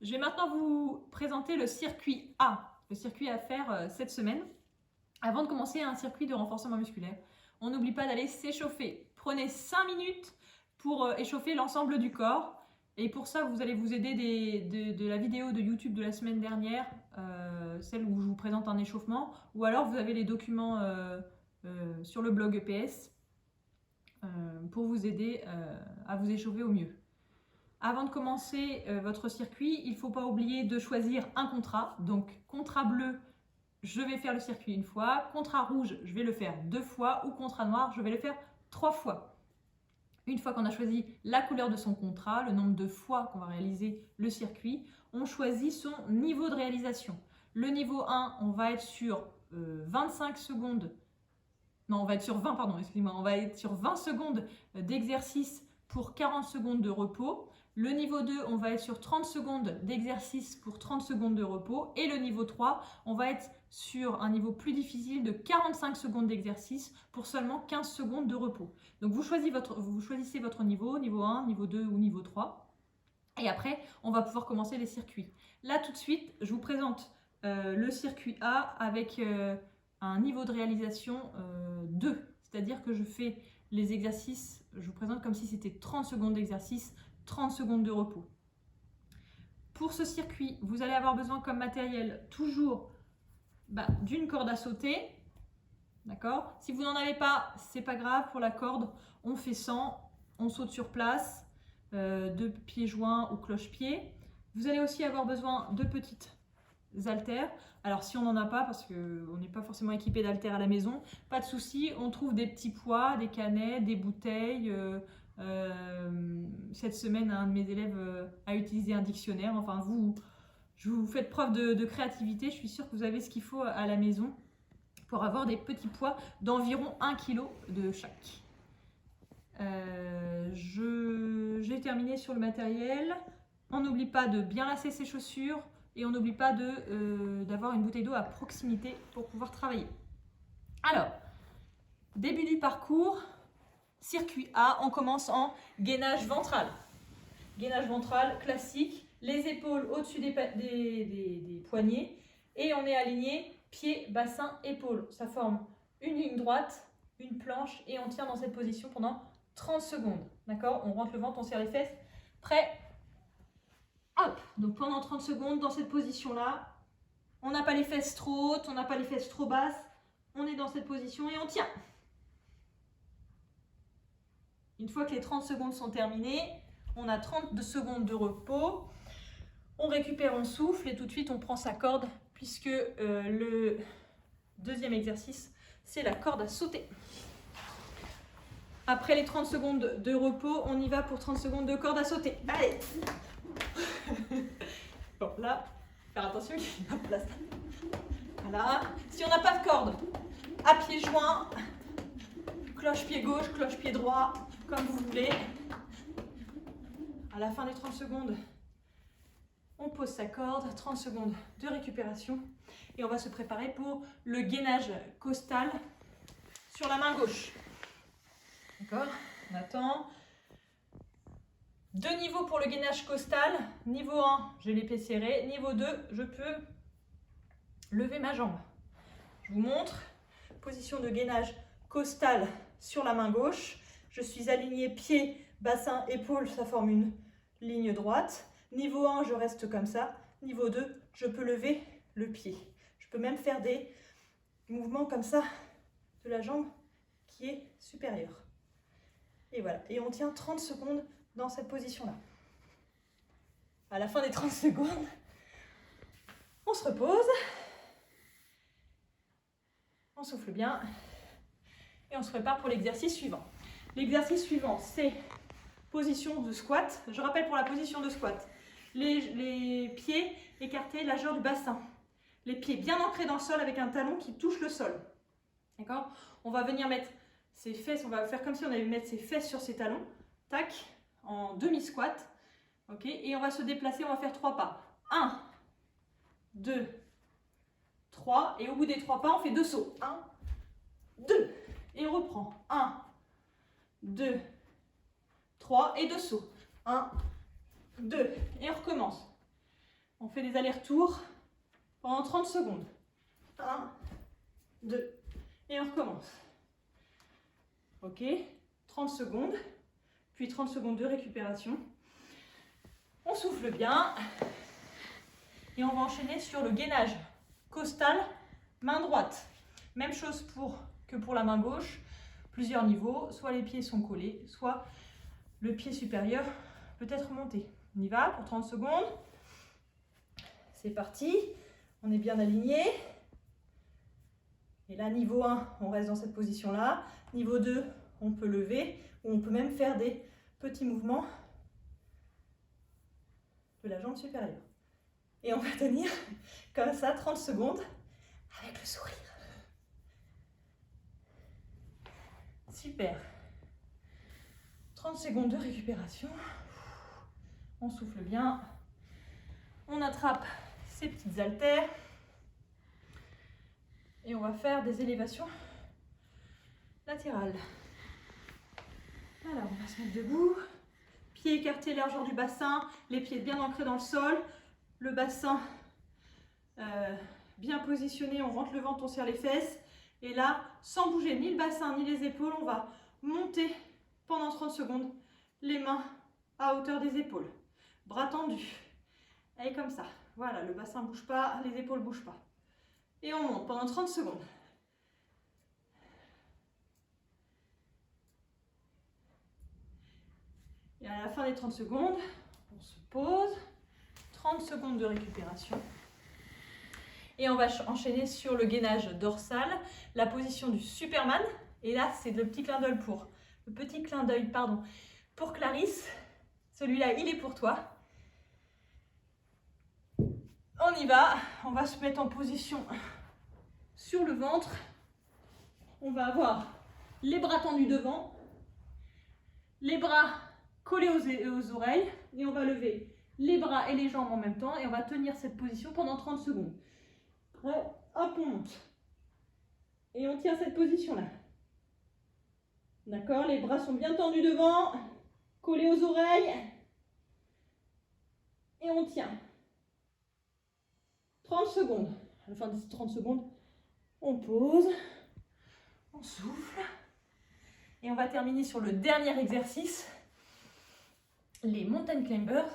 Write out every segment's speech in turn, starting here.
Je vais maintenant vous présenter le circuit A, le circuit à faire cette semaine. Avant de commencer un circuit de renforcement musculaire, on n'oublie pas d'aller s'échauffer. Prenez 5 minutes pour échauffer l'ensemble du corps. Et pour ça, vous allez vous aider de la vidéo de YouTube de la semaine dernière, celle où je vous présente un échauffement, ou alors vous avez les documents sur le blog EPS pour vous aider à vous échauffer au mieux. Avant de commencer votre circuit, il ne faut pas oublier de choisir un contrat. Donc, contrat bleu, je vais faire le circuit une fois. Contrat rouge, je vais le faire 2 fois. Ou contrat noir, je vais le faire 3 fois. Une fois qu'on a choisi la couleur de son contrat, le nombre de fois qu'on va réaliser le circuit, on choisit son niveau de réalisation. Le niveau 1, on va être sur 25 secondes. Non, on va être sur 20, pardon, excusez-moi. On va être sur 20 secondes d'exercice pour 40 secondes de repos. Le niveau 2, on va être sur 30 secondes d'exercice pour 30 secondes de repos. Et le niveau 3, on va être sur un niveau plus difficile de 45 secondes d'exercice pour seulement 15 secondes de repos. Donc vous choisissez votre niveau, niveau 1, niveau 2 ou niveau 3. Et après, on va pouvoir commencer les circuits. Là, tout de suite, je vous présente le circuit A avec un niveau de réalisation 2. C'est-à-dire que je fais les exercices, je vous présente comme si c'était 30 secondes d'exercice, 30 secondes de repos. Pour ce circuit, vous allez avoir besoin comme matériel toujours d'une corde à sauter. D'accord ? Si vous n'en avez pas, c'est pas grave. Pour la corde, on fait 100, on saute sur place, de pieds joints ou cloche-pied. Vous allez aussi avoir besoin de petites haltères. Alors si on n'en a pas, parce qu'on n'est pas forcément équipé d'haltères à la maison, pas de souci, on trouve des petits poids, des canettes, des bouteilles. Cette semaine, un de mes élèves a utilisé un dictionnaire. Enfin, vous faites preuve de créativité. Je suis sûre que vous avez ce qu'il faut à la maison pour avoir des petits poids d'environ 1 kg de chaque. J'ai terminé sur le matériel. On n'oublie pas de bien lasser ses chaussures et on n'oublie pas d'avoir une bouteille d'eau à proximité pour pouvoir travailler. Alors, début du parcours, circuit A, on commence en gainage ventral. Gainage ventral classique, les épaules au-dessus des poignets et on est aligné pied, bassin, épaules. Ça forme une ligne droite, une planche et on tient dans cette position pendant 30 secondes. D'accord ? On rentre le ventre, on serre les fesses. Prêt ? Hop ! Donc pendant 30 secondes dans cette position-là, on n'a pas les fesses trop hautes, on n'a pas les fesses trop basses. On est dans cette position et on tient. Une fois que les 30 secondes sont terminées, on a 30 secondes de repos. On récupère, on souffle et tout de suite on prend sa corde puisque le deuxième exercice, c'est la corde à sauter. Après les 30 secondes de repos, on y va pour 30 secondes de corde à sauter. Allez. Bon, là, faire attention qu'il y a place. Voilà. Si on n'a pas de corde, à pieds joints, cloche-pied gauche, cloche-pied droit, comme vous voulez. À la fin des 30 secondes, on pose sa corde, 30 secondes de récupération et on va se préparer pour le gainage costal sur la main gauche. D'accord ? On attend. 2 niveaux pour le gainage costal. Niveau 1, j'ai les pieds serrés. Niveau 2, je peux lever ma jambe. Je vous montre. Position de gainage costal sur la main gauche. Je suis aligné pied, bassin, épaule, ça forme une ligne droite. Niveau 1, je reste comme ça. Niveau 2, je peux lever le pied. Je peux même faire des mouvements comme ça de la jambe qui est supérieure. Et voilà. Et on tient 30 secondes dans cette position-là. À la fin des 30 secondes, on se repose. On souffle bien. Et on se prépare pour l'exercice suivant. L'exercice suivant, c'est position de squat. Je rappelle pour la position de squat. Les pieds écartés, largeur du bassin. Les pieds bien ancrés dans le sol avec un talon qui touche le sol. D'accord ? On va venir mettre ses fesses, on va faire comme si on allait mettre ses fesses sur ses talons. Tac, en demi-squat. Ok ? Et on va se déplacer, on va faire 3 pas. 1, 2, 3. Et au bout des 3 pas, on fait 2 sauts. 1, 2. Et on reprend. 1, 2, 3 et 2 sauts. 1, 2. Et on recommence. On fait des allers-retours pendant 30 secondes. 1, 2, et on recommence. Ok, 30 secondes, puis 30 secondes de récupération. On souffle bien et on va enchaîner sur le gainage costal, main droite. Même chose que pour la main gauche, plusieurs niveaux, soit les pieds sont collés, soit le pied supérieur peut être monté. On y va pour 30 secondes. C'est parti, on est bien aligné. Et là, niveau 1, on reste dans cette position-là. Niveau 2, on peut lever, ou on peut même faire des petits mouvements de la jambe supérieure. Et on va tenir comme ça 30 secondes avec le sourire. Super. 30 secondes de récupération. On souffle bien. On attrape ces petites haltères. Et on va faire des élévations latérales. Alors, on va se mettre debout. Pieds écartés, largeur du bassin. Les pieds bien ancrés dans le sol. Le bassin bien positionné. On rentre le ventre, on serre les fesses. Et là, sans bouger ni le bassin ni les épaules, on va monter pendant 30 secondes les mains à hauteur des épaules. Bras tendus. Et comme ça. Voilà, le bassin ne bouge pas, les épaules ne bougent pas. Et on monte pendant 30 secondes. Et à la fin des 30 secondes, on se pose. 30 secondes de récupération. Et on va enchaîner sur le gainage dorsal, la position du Superman. Et là, c'est le petit clin d'œil pour Clarisse. Celui-là, il est pour toi. On y va. On va se mettre en position sur le ventre. On va avoir les bras tendus devant, les bras collés aux oreilles. Et on va lever les bras et les jambes en même temps. Et on va tenir cette position pendant 30 secondes. Prêt? Hop, on monte. Et on tient cette position-là. D'accord? Les bras sont bien tendus devant, collés aux oreilles. Et on tient. 30 secondes. À la fin de ces 30 secondes, on pose, on souffle. Et on va terminer sur le dernier exercice, les mountain climbers.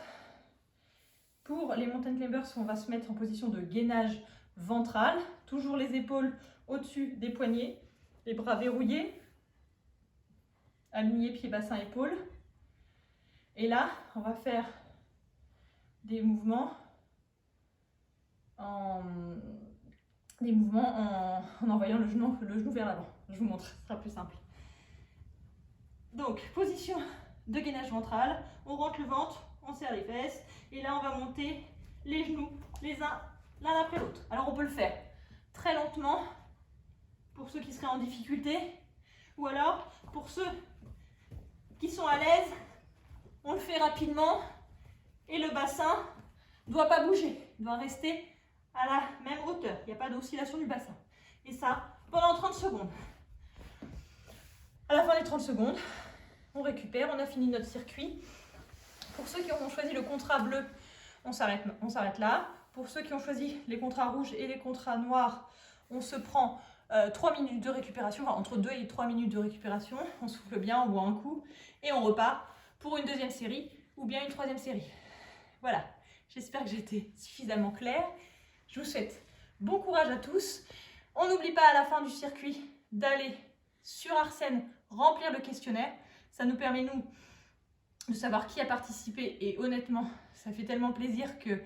Pour les mountain climbers, on va se mettre en position de gainage ventral. Toujours les épaules au-dessus des poignets, les bras verrouillés, alignés pieds, bassin, épaules. Et là, on va faire des mouvements en envoyant le genou vers l'avant. Je vous montre, ce sera plus simple. Donc, position de gainage ventral. On rentre le ventre, on serre les fesses. Et là, on va monter les genoux les uns l'un après l'autre. Alors, on peut le faire très lentement pour ceux qui seraient en difficulté. Ou alors, pour ceux qui sont à l'aise, on le fait rapidement. Et le bassin ne doit pas bouger, il doit rester à la même hauteur. Il n'y a pas d'oscillation du bassin. Et ça, pendant 30 secondes. À la fin des 30 secondes, on récupère, on a fini notre circuit. Pour ceux qui ont choisi le contrat bleu, on s'arrête là. Pour ceux qui ont choisi les contrats rouges et les contrats noirs, on se prend 3 minutes de récupération, enfin, entre 2 et 3 minutes de récupération. On souffle bien, on boit un coup et on repart pour une deuxième série ou bien une troisième série. Voilà, j'espère que j'ai été suffisamment claire. Je vous souhaite bon courage à tous. On n'oublie pas à la fin du circuit d'aller sur Arsène remplir le questionnaire. Ça nous permet, nous, de savoir qui a participé. Et honnêtement, ça fait tellement plaisir que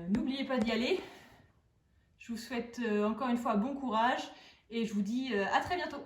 n'oubliez pas d'y aller. Je vous souhaite encore une fois bon courage et je vous dis à très bientôt.